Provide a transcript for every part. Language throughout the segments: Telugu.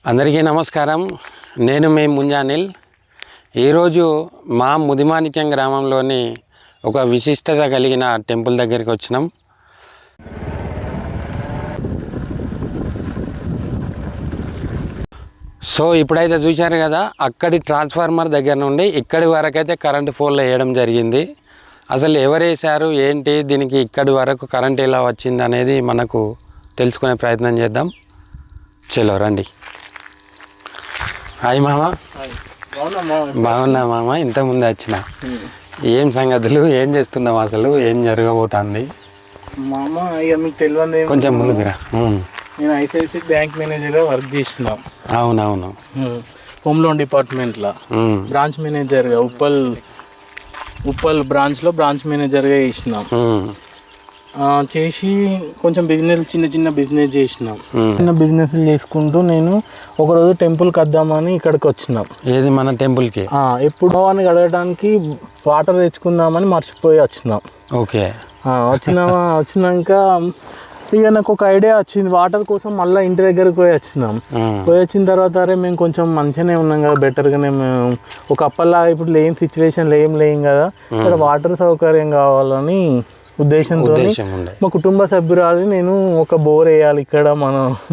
అందరికీ నమస్కారం. నేను మీ ముంజానిల్. ఈరోజు మా ముదిమాణిక్యం గ్రామంలోని ఒక విశిష్టత కలిగిన టెంపుల్ దగ్గరికి వచ్చినాం. సో ఇప్పుడైతే చూశారు కదా, అక్కడి ట్రాన్స్ఫార్మర్ దగ్గర నుండి ఇక్కడి వరకైతే కరెంటు పోల్ వేయడం జరిగింది. అసలు ఎవరు వేశారు ఏంటి, దీనికి ఇక్కడి వరకు కరెంట్ ఎలా వచ్చింది అనేది మనకు తెలుసుకునే ప్రయత్నం చేద్దాం. చలో రండి. హాయ్ మామ. బాగున్నా మామ. ఇంతకుముందు వచ్చిన ఏం సంగతులు, ఏం చేస్తున్నావు, అసలు ఏం జరగబోతుంది మామ? ఇక మీకు తెలియదు, కొంచెం ముందుకురా. నేను ఐసిఐసి బ్యాంక్ మేనేజర్గా వర్క్ చేసిన. అవునవును. హోమ్ లోన్ డిపార్ట్మెంట్లో బ్రాంచ్ మేనేజర్గా ఉప్పల్ బ్రాంచ్లో బ్రాంచ్ మేనేజర్గా చేసినాం. చేసి కొంచెం బిజినెస్ చిన్న బిజినెస్ చేసినాం. చిన్న బిజినెస్లు చేసుకుంటూ నేను ఒకరోజు టెంపుల్కి వద్దామని ఇక్కడికి వచ్చినాం. ఏది మన టెంపుల్కి? ఎప్పుడో అని అడగడానికి వాటర్ తెచ్చుకుందామని మర్చిపోయి వచ్చినాం. ఓకే. వచ్చినాక ఇక నాకు ఒక ఐడియా వచ్చింది. వాటర్ కోసం మళ్ళీ ఇంటి దగ్గరకు పోయి వచ్చిన తర్వాత అరే మేము కొంచెం మంచిగానే ఉన్నాం కదా, బెటర్గానే మేము ఒక అప్పల్లా ఇప్పుడు లేని సిచ్యువేషన్లో లేం కదా, ఇక్కడ వాటర్ సౌకర్యం కావాలని ఉద్దేశంతో మా కుటుంబ సభ్యురాలు నేను ఒక బోర్ వేయాలి ఇక్కడ,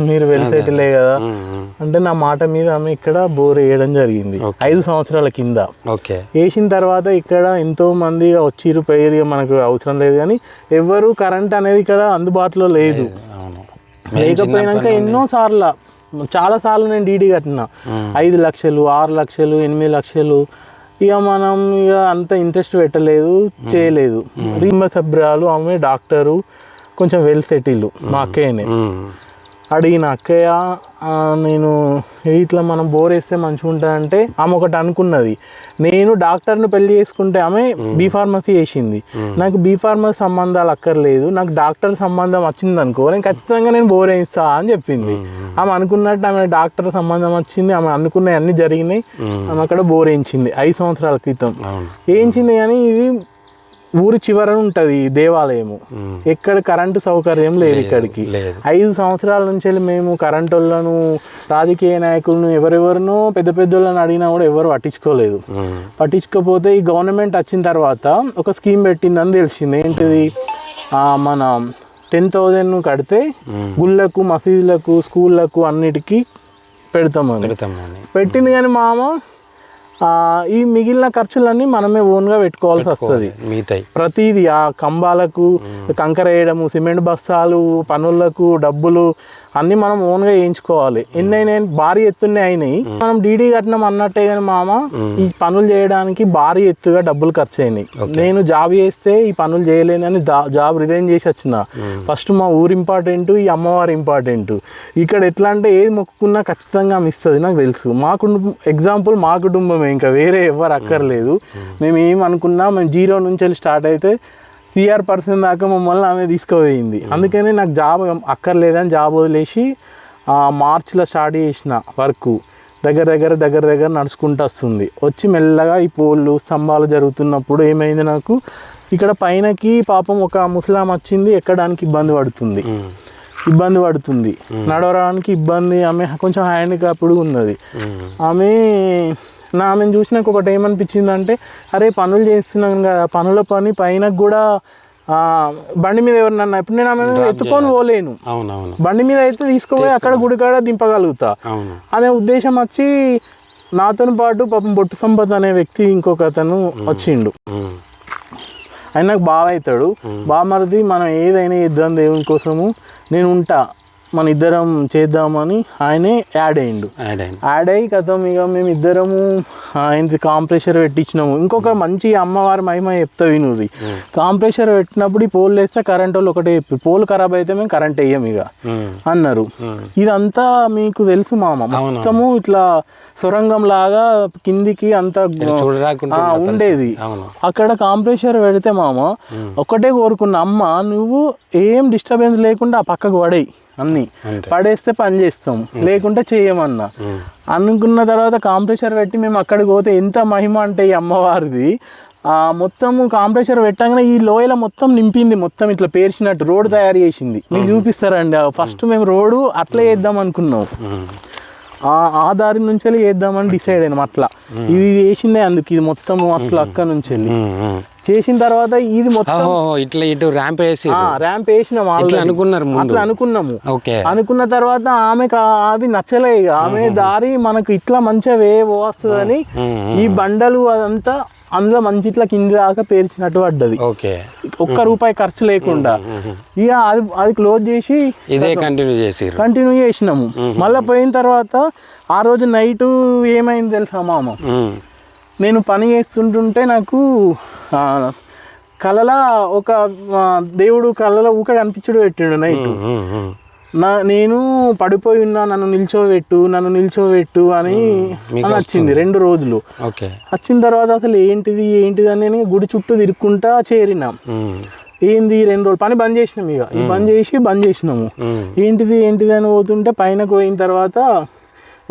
మీరు వెలిసేటిలే కదా అంటే నా మాట మీద ఆమె ఇక్కడ బోర్ వేయడం జరిగింది 5 సంవత్సరాల కింద. వేసిన తర్వాత ఇక్కడ ఎంతో మంది వచ్చిరు పోయి, మనకు అవసరం లేదు కానీ ఎవరు కరెంట్ అనేది ఇక్కడ అందుబాటులో లేదు. లేకపోయినాక చాలా సార్లు నేను డీడీ కట్టిన 5 లక్షలు 6 లక్షలు 8 లక్షలు. ఇక మనం అంత ఇంట్రెస్ట్ పెట్టలేదు, చేయలేదు. కుటుంబ సభ్యురాలు ఆమె డాక్టరు, కొంచెం వెల్ సెటిల్. మా అక్కయ్యనే అడిగిన, అక్కయ్య నేను ఇట్లా మనం బోర్ వేస్తే మంచిగా ఉంటుందంటే ఆమె ఒకటి అనుకున్నది, నేను డాక్టర్ని పెళ్లి చేసుకుంటే ఆమె బీఫార్మసీ చేసింది, నాకు బీఫార్మసీ సంబంధాలు అక్కర్లేదు, నాకు డాక్టర్ సంబంధం వచ్చింది అనుకో నేను ఖచ్చితంగా నేను బోర్ వేయిస్తా అని చెప్పింది. ఆమె అనుకున్నట్టు ఆమె డాక్టర్ సంబంధం వచ్చింది, ఆమె అనుకున్నవి అన్నీ జరిగినాయి. ఆమె అక్కడ బోర్ వేయించింది 5 సంవత్సరాల క్రితం వేయించింది. కానీ ఇది ఊరి చివరన ఉంటుంది దేవాలయము, ఎక్కడ కరెంటు సౌకర్యం లేదు ఇక్కడికి. 5 సంవత్సరాల నుంచి మేము కరెంటు వాళ్ళను, రాజకీయ నాయకులను, ఎవరెవరినో పెద్దోళ్ళని అడిగినా కూడా ఎవరు పట్టించుకోపోతే ఈ గవర్నమెంట్ వచ్చిన తర్వాత ఒక స్కీమ్ పెట్టిందని తెలిసింది. ఏంటిది, మన 10,000 కడితే గుళ్ళకు, మసీదులకు, స్కూళ్ళకు అన్నిటికీ పెడతామని పెట్టింది. కానీ ఈ మిగిలిన ఖర్చులన్నీ మనమే ఓన్గా పెట్టుకోవాల్సి వస్తుంది. ప్రతిదీ ఆ కంబాలకు కంకర వేయడము, సిమెంట్ బస్తాలు, పనులకు డబ్బులు అన్నీ మనం ఓన్గా వేయించుకోవాలి. ఎన్నైనా భారీ ఎత్తునే అయినాయి. మనం డీడీ కట్టినాం అన్నట్టే కానీ ఈ పనులు చేయడానికి భారీ ఎత్తుగా డబ్బులు ఖర్చు అయినాయి. నేను జాబ్ చేస్తే ఈ పనులు చేయలేనని జాబ్ రిజైన్ చేసి వచ్చిన. ఫస్ట్ మా ఊరు ఇంపార్టెంట్, ఈ అమ్మవారు ఇంపార్టెంట్. ఇక్కడ ఎట్లా అంటే ఏది మొక్కుకున్నా ఖచ్చితంగా ఇస్తుంది, నాకు తెలుసు. ఎగ్జాంపుల్ మా కుటుంబమే, ఇంకా వేరే ఎవరు అక్కర్లేదు. మేము ఏమనుకున్నా మేము 0 నుంచి స్టార్ట్ అయితే PR% దాకా మమ్మల్ని ఆమె తీసుకుపోయింది. అందుకని నాకు జాబ్ అక్కర్లేదని జాబ్ వదిలేసి మార్చిలో స్టార్ట్ చేసిన వర్క్. దగ్గర నడుచుకుంటూ వచ్చి మెల్లగా ఈ పోళ్ళు స్తంభాలు జరుగుతున్నప్పుడు ఏమైంది, నాకు ఇక్కడ పైనకి పాపం ఒక ముసలాం వచ్చింది, ఎక్కడానికి ఇబ్బంది పడుతుంది, నడవడానికి ఇబ్బంది. ఆమె కొంచెం హ్యాండిక్యాప్డ్ ఉన్నది. ఆమెను చూసినాక ఒకటి ఏమనిపించింది అంటే, అరే పనులు చేస్తున్నాం కదా, పనుల పని పైన కూడా బండి మీద ఎవరినన్నా ఇప్పుడు నేను ఆమె ఎత్తుకొని పోలేను, బండి మీద అయితే తీసుకుపోయి అక్కడ గుడికాడ దింపగలుగుతా అనే ఉద్దేశం వచ్చి నాతో పాటు పాపం బొట్టు సంపత్ అనే వ్యక్తి ఇంకొక అతను వచ్చిండు. ఆయన నాకు బాగా అవుతాడు, బామరిది, మనం ఏదైనా ఇద్దాం దేవుని కోసము, నేను ఉంటా, మన ఇద్దరం చేద్దామని ఆయనే యాడ్ అయ్యి కథం. ఇక మేము ఇద్దరము ఆయనది కాంప్రెషర్ పెట్టించినాము. ఇంకొక మంచి అమ్మవారి మహిమ చెప్తా వినుర్రి. కాంప్రెషర్ పెట్టినప్పుడు ఈ పోల్ వేస్తే కరెంట్ వాళ్ళు ఒకటే చెప్పి, పోల్ ఖరాబ్ అయితే మేము కరెంట్ వేయం ఇక అన్నారు. ఇదంతా మీకు తెలుసు మామ, మొత్తము ఇట్లా సొరంగం లాగా కిందికి అంతా ఉండేది. అక్కడ కాంప్రెషర్ పెడితే మామ ఒకటే కోరుకున్న, అమ్మ నువ్వు ఏం డిస్టర్బెన్స్ లేకుండా ఆ పక్కకు పడేయి, అన్నీ పడేస్తే పని చేస్తాం, లేకుంటే చేయమన్నా అనుకున్న తర్వాత కాంప్రెషర్ పెట్టి మేము అక్కడికి పోతే ఎంత మహిమ అంటే ఈ అమ్మవారిది. మొత్తము కాంప్రెషర్ పెట్టగానే ఈ లోయల మొత్తం నింపింది, మొత్తం ఇట్లా పేర్చినట్టు రోడ్ తయారు చేసింది. మీకు చూపిస్తారండి. ఫస్ట్ మేము రోడ్డు అట్లా చేద్దాం అనుకున్నాం. ఆ దారి నుంచి వెళ్ళి వేద్దామని డిసైడ్ అయినాం అట్లా. ఇది వేసిందే అందుకు ఇది మొత్తం అట్లా అక్కడ నుంచి వెళ్ళి చేసిన తర్వాత ఇది మొత్తం ఇట్లా ఇటు ర్యాంప్ వేసి ర్యాంప్ వేసినాం అనుకున్నారు అట్లా అనుకున్నాము. ఓకే. అనుకున్న తర్వాత ఆమెకు అది నచ్చలే, ఇక ఆమె దారి మనకు ఇట్లా మంచిగా వస్తుందని ఈ బండలు అదంతా అందులో మంచి ఇట్లా కింద దాకా పేర్చినట్టు పడ్డది. ఓకే. ₹1 ఖర్చు లేకుండా. ఇక అది క్లోజ్ చేసి ఇదే కంటిన్యూ చేసినాము. మళ్ళీ పోయిన తర్వాత ఆ రోజు నైట్ ఏమైంది తెలుసా మామ, నేను పని చేస్తుంటుంటే నాకు కళలో ఒక దేవుడు కళలో ఊక కనిపించడు పెట్టిండు నైట్. నేను పడిపోయి ఉన్నా, నన్ను నిల్చోబెట్టు అని వచ్చింది 2 రోజులు. వచ్చిన తర్వాత అసలు ఏంటిది అని నేను గుడి చుట్టూ తిరుక్కుంటా చేరినా. ఏంది 2 రోజులు పని బంద్ చేసినాం. ఇక బంద్ చేసినాము. ఏంటిది అని పోతుంటే పైనకు పోయిన తర్వాత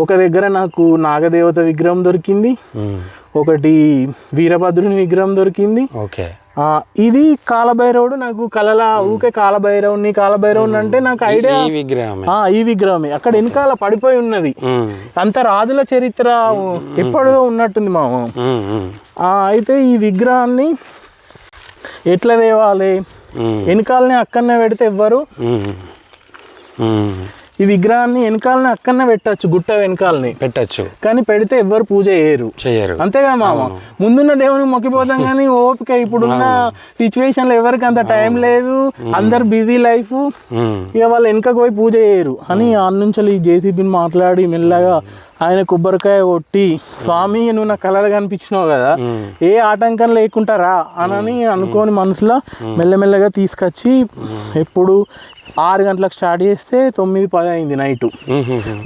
ఒక దగ్గర నాకు నాగదేవత విగ్రహం దొరికింది, ఒకటి వీరభద్రుని విగ్రహం దొరికింది. ఇది కాలభైరవుడు. నాకు కళలా ఊకే కాలభైరవుని అంటే నాకు ఐడియా ఈ విగ్రహమే అక్కడ వెనకాల పడిపోయి ఉన్నది. అంత రాజుల చరిత్ర ఎప్పుడో ఉన్నట్టుంది మామ. అయితే ఈ విగ్రహాన్ని ఎట్లా తేవాలి, వెనకాలనే అక్కడనే పెడితే ఎవ్వరు ఈ విగ్రహాన్ని వెనకాలని అక్కడనే పెట్టచ్చు, గుట్ట వెనకాలని పెట్టచ్చు, కానీ పెడితే ఎవ్వరు పూజ చేయరు. అంతేగా మామ, ముందున్న దేవునికి మొక్కిపోతాం కానీ ఓపిక ఇప్పుడున్న సిచ్యువేషన్ లో ఎవరికి అంత టైం లేదు, అందరు బిజీ లైఫ్, ఇక వాళ్ళు వెనకకు పోయి పూజ చేయరు అని నుంచి జేసీబీని మాట్లాడి మెల్లగా ఆయన కొబ్బరికాయ కొట్టి, స్వామి నువ్వు నా కలర్ కనిపించినావు కదా, ఏ ఆటంకం లేకుండా రా అని అనుకోని మనసులో మెల్లమెల్లగా తీసుకొచ్చి ఎప్పుడు 6 గంటలకు స్టార్ట్ చేస్తే 9-10 అయింది నైట్.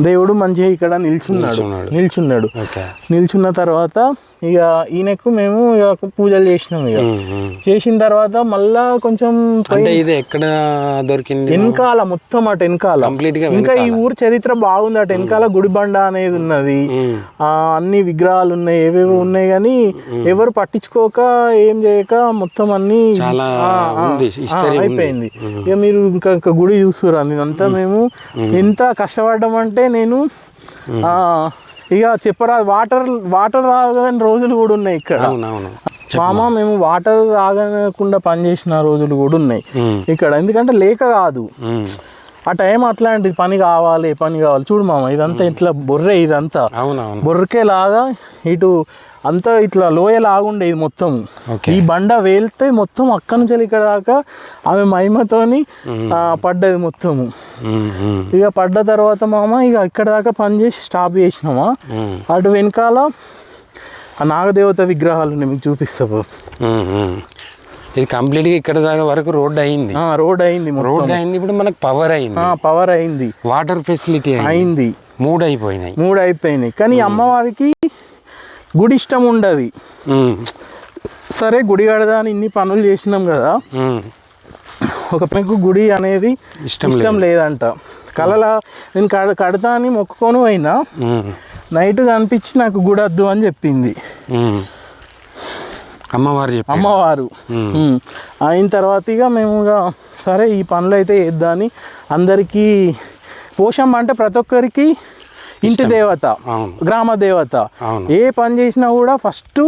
దేవుడు మంచిగా ఇక్కడ నిల్చున్నాడు. నిల్చున్న తర్వాత ఇక ఈయనకు మేము ఇక పూజలు చేసినాం. ఇక చేసిన తర్వాత మళ్ళా కొంచెం ఇది ఎక్కడ దొరికింది, వెనకాల మొత్తం అటు వెనకాల ఇంకా ఈ ఊరు చరిత్ర బాగుంది. అటు వెనకాల గుడిబండ అనేది ఉన్నది, అన్ని విగ్రహాలు ఉన్నాయి, ఏవేవో ఉన్నాయి, కానీ ఎవరు పట్టించుకోక ఏం చేయక మొత్తం అన్ని అయిపోయింది. ఇక మీరు ఇంకా గుడి చూస్తున్నారు. అందుకంతా మేము ఎంత కష్టపడ్డామంటే నేను ఇక చెప్పరాదు, వాటర్ తాగని రోజులు కూడా ఉన్నాయి ఇక్కడ మామ. మేము వాటర్ తాగకుండా పనిచేసిన రోజులు కూడా ఉన్నాయి ఇక్కడ, ఎందుకంటే లేక కాదు, ఆ టైం అట్లాంటిది. పని కావాలి చూడు మామ, ఇదంతా ఇట్లా బొర్రే, ఇదంతా బొర్రకేలాగా ఇటు అంతా ఇట్లా లోయలాగుండేది మొత్తం. ఈ బండ వేలితే మొత్తం అక్కడి నుంచి ఇక్కడ దాకా ఆమె మహిమతోని పడ్డది మొత్తము. ఇక పడ్డ తర్వాత మామ ఇక ఇక్కడ దాకా పని చేసి స్టాప్ చేసినామా. అటు వెనకాల ఆ నాగదేవత విగ్రహాలు మీకు చూపిస్తా. ఇది కంప్లీట్ గా ఇక్కడ దాకా వరకు రోడ్ అయింది. ఇప్పుడు మనకు పవర్ అయింది, వాటర్ ఫెసిలిటీ అయింది, 3 అయిపోయినాయి. కానీ అమ్మవారికి గుడి ఇష్టం ఉండదు. సరే గుడి కడదా అని ఇన్ని పనులు చేసినాం కదా, ఒక పెంకు గుడి అనేది ఇష్టం లేదంట. కళలా నేను కడతా అని మొక్కుకొని పోయినా, నైట్ కనిపించి నాకు గుడి వద్దు అని చెప్పింది అమ్మవారు. అయిన తర్వాత ఇక మేము ఇక సరే ఈ పనులు అయితే చేద్దామని అందరికీ, పోషమ్మ అంటే ప్రతి ఒక్కరికి ఇంటి దేవత, గ్రామ దేవత. ఏ పని చేసినా కూడా ఫస్ట్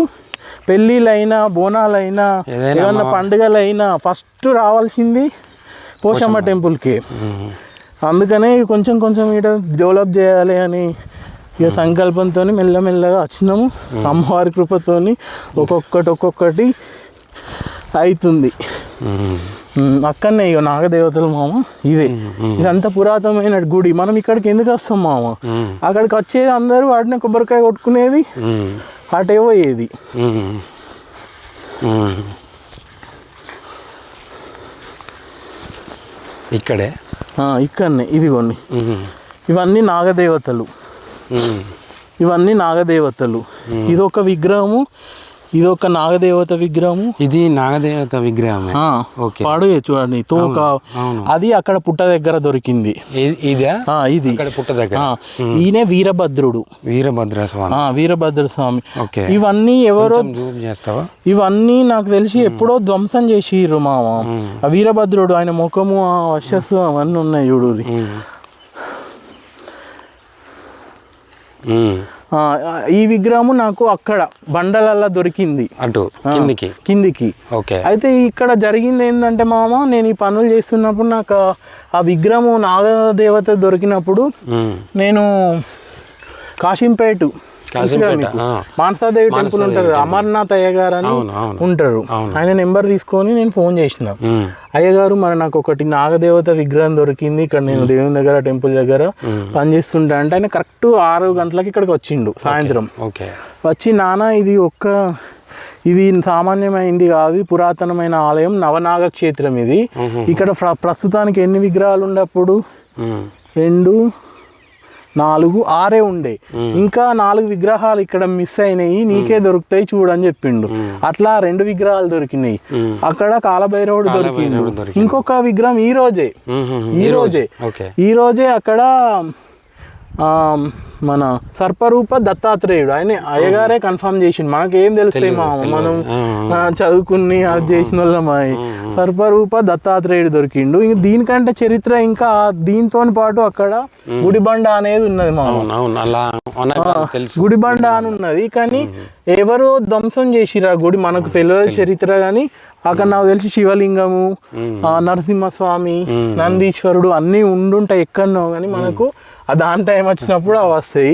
పెళ్ళిళ్ళైనా బోనాలైనా ఏమన్నా పండుగలైనా ఫస్ట్ రావాల్సింది పోషమ్మ టెంపుల్కి. అందుకనే కొంచెం ఇక్కడ డెవలప్ చేయాలి అని ఇక సంకల్పంతో మెల్లమెల్లగా వచ్చినాము. అమ్మవారి కృపతోని ఒక్కొక్కటి అవుతుంది. అక్కడనే ఇక నాగదేవతలు మామ. ఇదంతా పురాతనమైన గుడి. మనం ఇక్కడికి ఎందుకు వస్తాం మామ, అక్కడికి వచ్చేది అందరూ వాటిని కొబ్బరికాయ కొట్టుకునేది, అటే పోయేది. ఇక్కడనే ఇదిగోండి, ఇవన్నీ నాగదేవతలు. ఇదొక విగ్రహము, ఇదొక నాగదేవత విగ్రహము. ఇది నాగదేవత విగ్రహం పాడు చూడండి తోక. అది అక్కడ పుట్ట దగ్గర దొరికింది. ఇది పుట్ట దగ్గర. ఈయనే వీరభద్ర స్వామి. ఇవన్నీ ఎవరో ఇవన్నీ నాకు తెలిసి ఎప్పుడో ధ్వంసం చేసిర్రు మామ. ఆ వీరభద్రుడు ఆయన ముఖము, ఆ వశస్సు అవన్నీ ఉన్నాయి చూడు. ఆ, ఈ విగ్రహము నాకు అక్కడ బండలల్లా దొరికింది అటు కిందికి. ఓకే. అయితే ఇక్కడ జరిగింది ఏంటంటే మామ, నేను ఈ పనులు చేస్తున్నప్పుడు నాకు ఆ విగ్రహము నాగదేవత దొరికినప్పుడు నేను కాశీంపేట మానసాదేవి టెంపుల్ ఉంటారు, అమర్నాథ్ అయ్య గారు అని ఉంటారు, ఆయన నెంబర్ తీసుకొని నేను ఫోన్ చేసిన. అయ్యగారు మరి నాకు ఒకటి నాగదేవత విగ్రహం దొరికింది ఇక్కడ, నేను దేవుని దగ్గర టెంపుల్ దగ్గర పనిచేస్తుంటా అంటే ఆయన కరెక్ట్ 6 గంటలకి ఇక్కడికి వచ్చిండు సాయంత్రం. వచ్చి నాన్న ఇది సామాన్యమైంది కాదు, పురాతనమైన ఆలయం, నవనాగ క్షేత్రం ఇది. ఇక్కడ ప్రస్తుతానికి ఎన్ని విగ్రహాలు ఉండేప్పుడు 2, 4, 6 ఉండే, ఇంకా 4 విగ్రహాలు ఇక్కడ మిస్ అయినాయి, నీకే దొరుకుతాయి చూడని చెప్పిండు. అట్లా 2 విగ్రహాలు దొరికినాయి. అక్కడ కాలభైరవుడు దొరికిండు. ఇంకొక విగ్రహం ఈ రోజే అక్కడ మన సర్పరూప దత్తాత్రేయుడు, ఆయన అయ్యగారే కన్ఫర్మ్ చేసిండు. మనకేం తెలుస్తాయి మనం చదువుకుని అది చేసిన వాళ్ళమాయి. సర్పరూప దత్తాత్రేయుడు దొరికిండు. ఇంక దీనికంటే చరిత్ర ఇంకా దీంతో పాటు అక్కడ గుడిబండ అనేది ఉన్నది గుడిబండ అని ఉన్నది, కానీ ఎవరో ధ్వంసం చేసిరా గుడి, మనకు తెలియదు చరిత్ర. కానీ అక్కడ నాకు తెలిసి శివలింగము, నరసింహస్వామి, నందీశ్వరుడు అన్నీ ఉండుంటాయి ఎక్కడనో, కానీ మనకు దాని టైం వచ్చినప్పుడు అవి వస్తాయి.